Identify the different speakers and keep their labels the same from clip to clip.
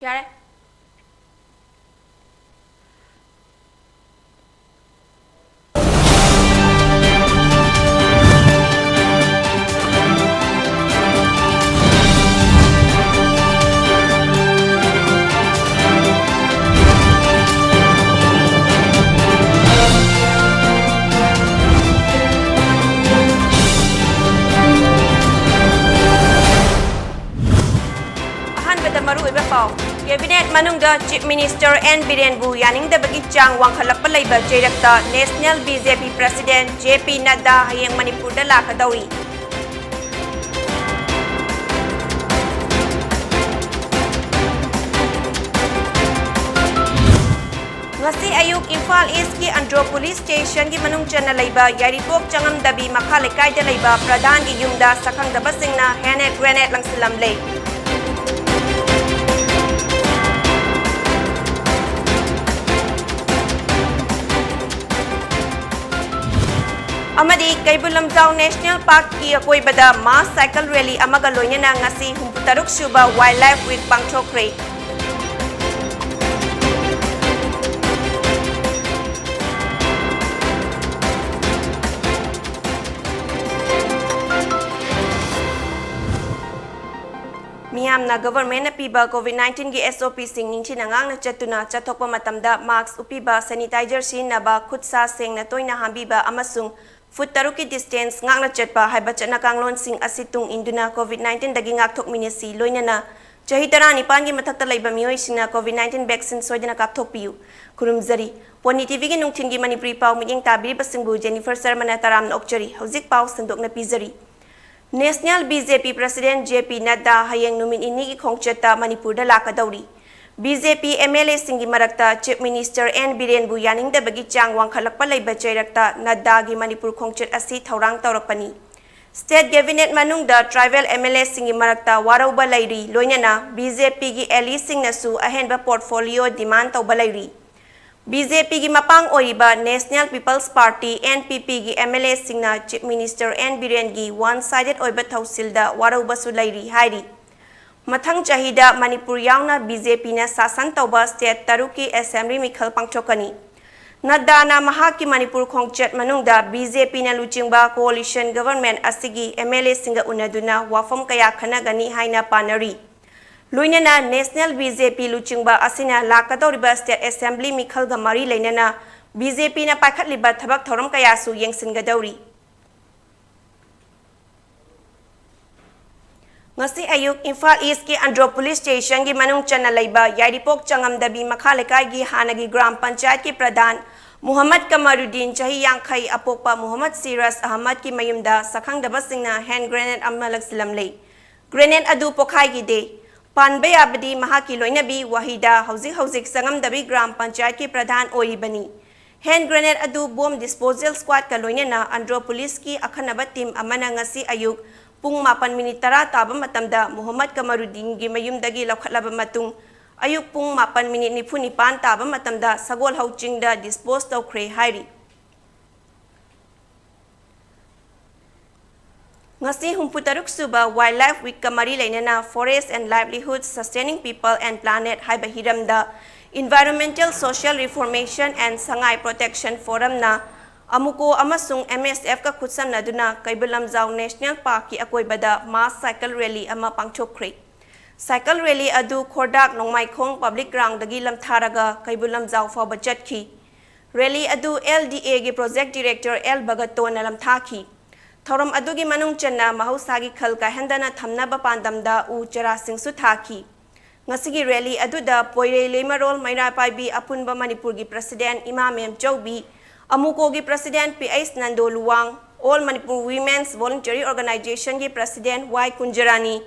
Speaker 1: Yare. Cabinet Manungda Chief Minister N. Birenbu yaningdabagi chang wangkhalakpa laiba jairakta National BJP President JP Nadda hayang Manipurda lakadauri. Ngasi ayuk Imphal East ki Andro Police Station ki manung chana laiba Yaripok changamdabi makhalekayda laiba Pradhan ki yumda sakhangdaba singna hand grenade lang silam lay. Amadi Kaibulamzao National Park ki akoibada mass cycle rally amaga loinana ngasi 63 suba Wildlife Week pangthokre. Miyamna government na piba COVID-19 gi SOP sing ningchina ngang na chatuna chathokpa matamda mask upiba sanitizer sinaba khutsa seng na toina hambiba amasung foot taruki distance ngak na chatpa haiba chana kanglon sing asitung induna COVID-19 dagi ngak thok minisi loinana chahi tarani pangi mathakta laiba mioi singna COVID-19 vaccine soidana kapthok piu kurumzari PONYTV gi nungthin gi Manipuri pau miyeng tabiri basingbu Jennifer Sarmana taram okchari hauzik pau sandok na pizari. National BJP President JP Nadda hayang numin ini ki khongchata Manipurda lakadauri. BJP MLA singi marakta Chief Minister N. Birenbu yaningdabagi chang wangkhalakpa laiba jairakta Nadda gi Manipur khongchat asi thaurang taurakpani. State Cabinet manungda tribal MLA singi marakta warauba lairi loinana BJP gi ally singnasu ahenba portfolio demand tauba lairi. BJP gi mapang oiba National People's Party NPP gi MLA singna Chief Minister N. Biren gi one-sided oiba thausilda warauba su lairi hairi. Mathang chahida Manipur yauna BJP na sasan tauba state taruki assembly mikhal pangchokani. Nadda na mahaki Manipur khongchat manungda BJP na luchingba coalition government asigi MLA singa unaduna wafam kaya khanagani haina panari. Luinana National BJP luchingba asina lakadoriba state assembly mikhal ga mari leinana BJP na paikhatliba thabak thoram kaya su yengsingadori. Ngasi ayuk Imphal East ki Andro Police Station ki manung chana laiba Yaripok changamdabi makhalekay gi hanagi Gram Panchayat ki Pradhan Muhammad Kamaruddin chahi yangkhay apokpa Muhammad Siras Ahmad ki mayumda sakhangdaba singna hand grenade amalag silamlay. Grenade adu pokhai gi de Panbay abadi mahaki loinabi wahida hauzik sangamdabi Gram Panchayat ki Pradhan oiribani. Hand grenade adu bomb disposal squad ka loinana Andro Police ki akhanaba team amana ngasi ayuk Pung 8 minit tara taba matamda Muhammad Kamaruddin gi mayumdagi lakhatlaba matung ayuk pung 8 minit nipunipan taba matamda sagol hauchingda dispose tawkhre hairi. Ngasi 63 suba Wildlife Week kamari lainana Forest and Livelihood Sustaining People and Planet haiba hiramda Environmental Social Reformation and Sangai Protection Forum na Amuko amasung MSF ka khutsam naduna Kaibulamzao National Park ki akoibada mass cycle rally ama pangchokre. Cycle rally adu Khordak Nongmaikhong Public Ground dagi lamtharaga Kaibulamzao fawba chatki. Rally adu LDA gi Project Director L Bagato na lamthaki. Thoram adu gi manung channa mahausagi khal ka hendana thamnaba pandamda u chara singsu thaki. Ngasigi rally adu da Poire Lemarol Maira Paibi apunba Manipur gi President Imam Chaubi Amuko gi President P.S. Nando Luwang, All Manipur Women's Voluntary Organization gi President Y. Kunjarani,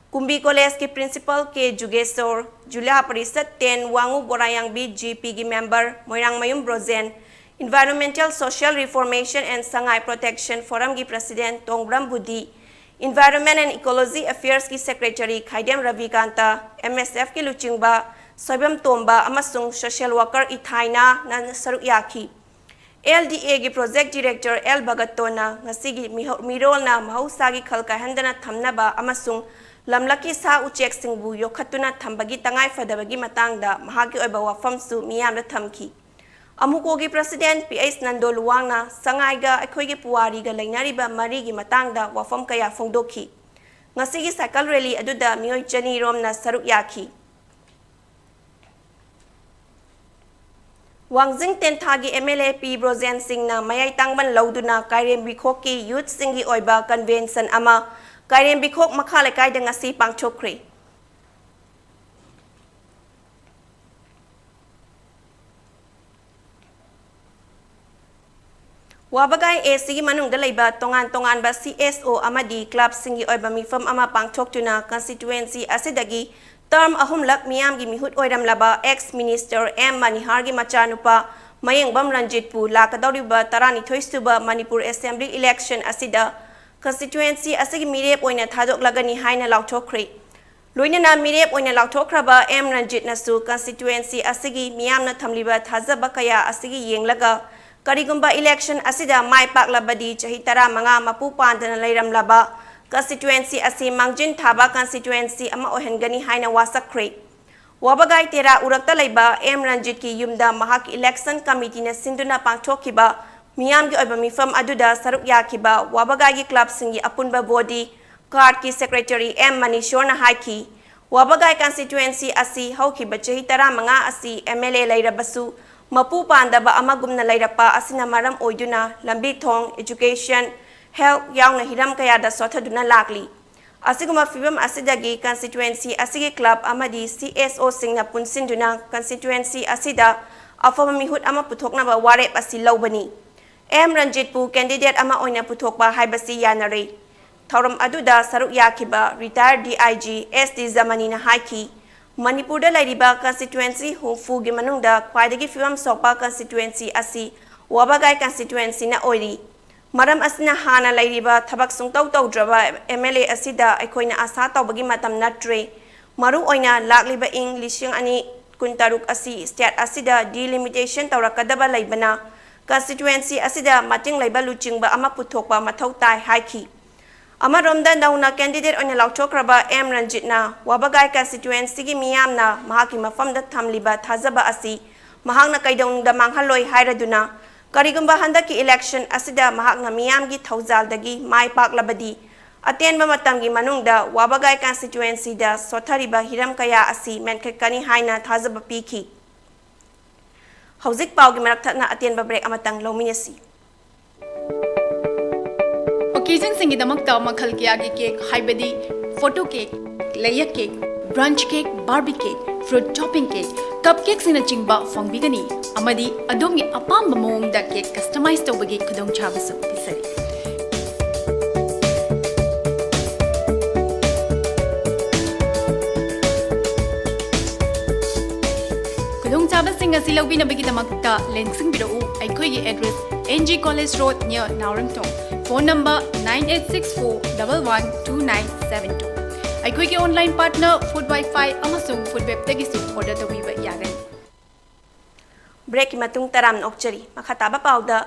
Speaker 1: Kumbi College ki Principal K. Jugesor, Julia Parisat 10 Wangu Borayang BGP gi Member Moirang Mayum Brozen, Environmental Social Reformation and Sangai Protection Forum gi President Tongbram Budi, Environment and Ecology Affairs ki Secretary Khaidem Ravikanta, MSF ki Luchingba, Soibam Tomba amasung Social Worker Ithaina na saruk yaki. LDA gi Project Director L Bagatona ngasigi mirol na mahusagi khalka handana thamnaba amasung lamlaki sa uchek singbu yokhatuna thambagi tangai fadabagi matangda mahagi oiba wafamsu miyamda thamki amukogi president PS Nandoluwangna sangaiga aikhoigi puwariga lainariba marigi matangda wafam kaya fongdoki ngasigi cycle rally aduda mioi jani romna saruk yaki Wangjing Tenthagi MLA P Brozen Singh na mayay tangban lauduna Kairem Bikhoki Youth Singi Oiba Convention ama Kairem Bikhok makhalekay da ngasi pangchokre. Wabagay AC manung dalayba tongan ba CSO amadi Club Singi Oiba mifam ama pangchoktuna constituency asidagi term ahumlak miyam gi mihut oiram laba ex-minister M. Manihar gi machanupa mayeng bam ranjitpu lakadawriba tarani thoistuba Manipur Assembly election asida constituency asigi mirep oina thadok lagani haina lauthokre loinana mirep oina lauthokraba M. Ranjit nasu constituency asigi miyamna thamliba thazaba kaya asigi yenglaga karigumba election asida mai paklabadi chahi 15 mapu pandana leiram laba constituency asi mangjin thaba constituency ama ohengani haina wasakre wabagay tera urakta laiba M Ranjit ki yumda mahak election committee na sinduna pangthokiba miyam gi oiba mifam aduda saruk yakiba wabagay gi club singi apunba body card ki secretary M Manishor na haiki wabagay constituency asi haukiba chahi 15 asi MLA lairabasu mapu pandaba amagumna lairapa asina maram oiduna lambi thong education health yauna hiram kaya da sothaduna lakli asiguma fibam asidagi constituency asigi club amadi CSO singna punsinduna constituency asida afama mihut ama puthokna ba warep asi lawbani M Ranjit pu candidate ama oina puthokba haibasi yanare thoram aduda saruk yakiba retired DIG SD Zamani na haiki Manipur da lairiba constituency hufu gi manungda khwaidagi fibam sokpa constituency asi wabagay constituency na oiri Maram asina hana lairiba thabak sungtaw tawdraba MLA asida aikoina asa tawbagi matam natre maru oina lakliba ing lishing ani kuntaruk asi state asida delimitation tawrakadaba laibana constituency asida mating laiba luchingba ama puthokba mathau tai haiki amaromda nauna candidate oina lauthokraba M Ranjit na wabagay constituency gi miyamna mahaki mafamda thamliba thazaba asi mahakna kaidongda manghaloi hairaduna Karigumba handaki election asida mahakna miyamgi thauzaldagi mai paklabadi atenba matamgi manungda wabagay constituency da sothariba hiram kaya asi menkekani haina thazaba piki hauzik pawgi marakthana atenba break amatang lominasi
Speaker 2: occasion singi damakta makhal kya gi cake haibadi photo cake layer cake brunch cake barbie cake fruit topping cake cupcakes in a chingba fongbigani amadi adomgi apamba mongda cake customize tawbagi khudong chabasu pisari khudong chabasing asi lawbina bagi damakta lensing biro aikhoi gi address NG College Road near Naurangtong phone number 9864112972 Aikoi ki online partner food wifi amasung food web tagi su order tawiba yagan
Speaker 1: break matung taram okchari makhataba pauda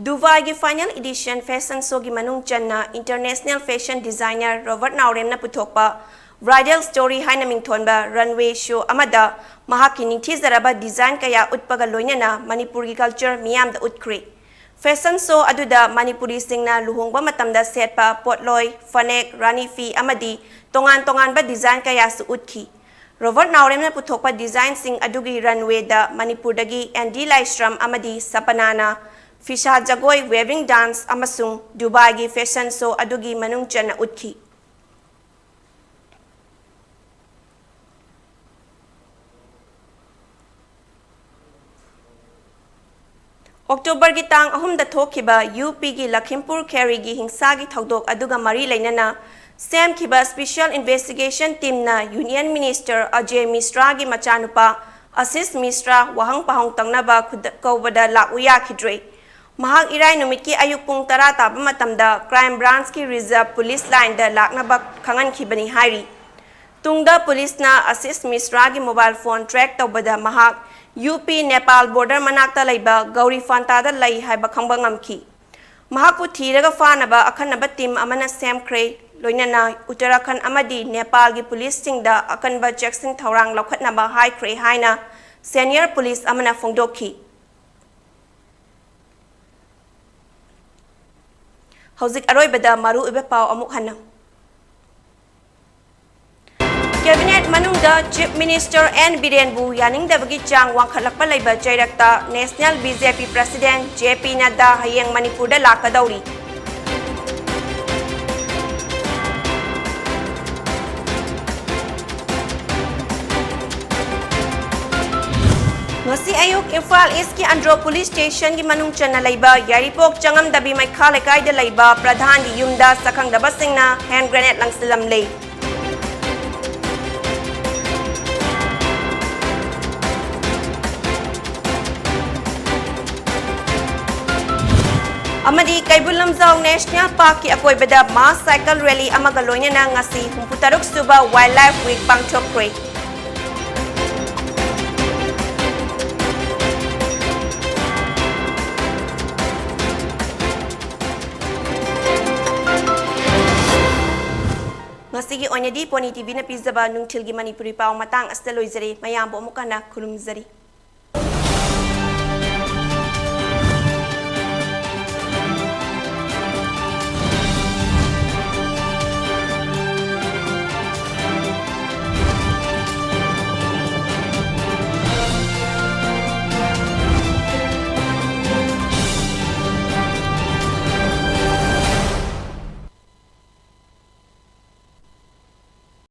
Speaker 1: Dubai gi final edition fashion show gi manung channa international fashion designer Robert Naurem na puthokpa bridal story haina mingthonba runway show amada mahaki ningthi zaraba design kaya utpaga loinana Manipur gi culture miyam da utkre fashion show aduda Manipuri singna luhongba matamda setpa potloi fanek rani fi amadi tongan ba design kaya su utki Robert Naurem na puthokpa design sing adugi runway da Manipur dagi Andy Laistram amadi sapanana fisha jagoi weaving dance amasung Dubai gi fashion show adugi manung chana utki October gi tang ahum da thokiba UP gi Lakhimpur Kheri gi hingsa gi thodok aduga mari leinana Sam Kiba Special Investigation Team na Union Minister Ajay Misra gi machanupa Assis Misra wahang pahong tangnaba kaubada lakuya khidre mahak irai numit ki ayuk pung tara taba matamda crime branch ki reserve police line da laknaba khangan khibani hairi tungda police na Assis Misra gi mobile phone track tawbada mahak UP Nepal border manakta laiba Gauri Fanta da lai haiba khangba ngamki mahaku thiraga fanaba akhanaba team amana Sam Kray loinana Uttarakhand amadi Nepal gi police singda akanba checking thorang lokhatnaba haikre haina senior police amana phongdokhi Hauzik aroibada maru ibe pau amuk hana Cabinet manungda Chief Minister N Biren bu yaning dabagi chang wangkhalakpa laiba chairakta National BJP President JP Nadda hayeng Manipur da lakadauri Ngasi ayuk Imphal East ki Andro Police Station ki manung chana laiba yaripok changam dabi mai khale kai da laiba pradhan gi yumda sakhang daba singna hand grenade langsilam lei Amadi Kaibulamzau National Park ki akoibada mass cycle rally amaga loinana ngasi humputaruk suba wildlife week pangthokre Ngasigi PONYTV na pizaba nung tilgi Manipuri paong matang asta loizari mayambo mukana kurumzari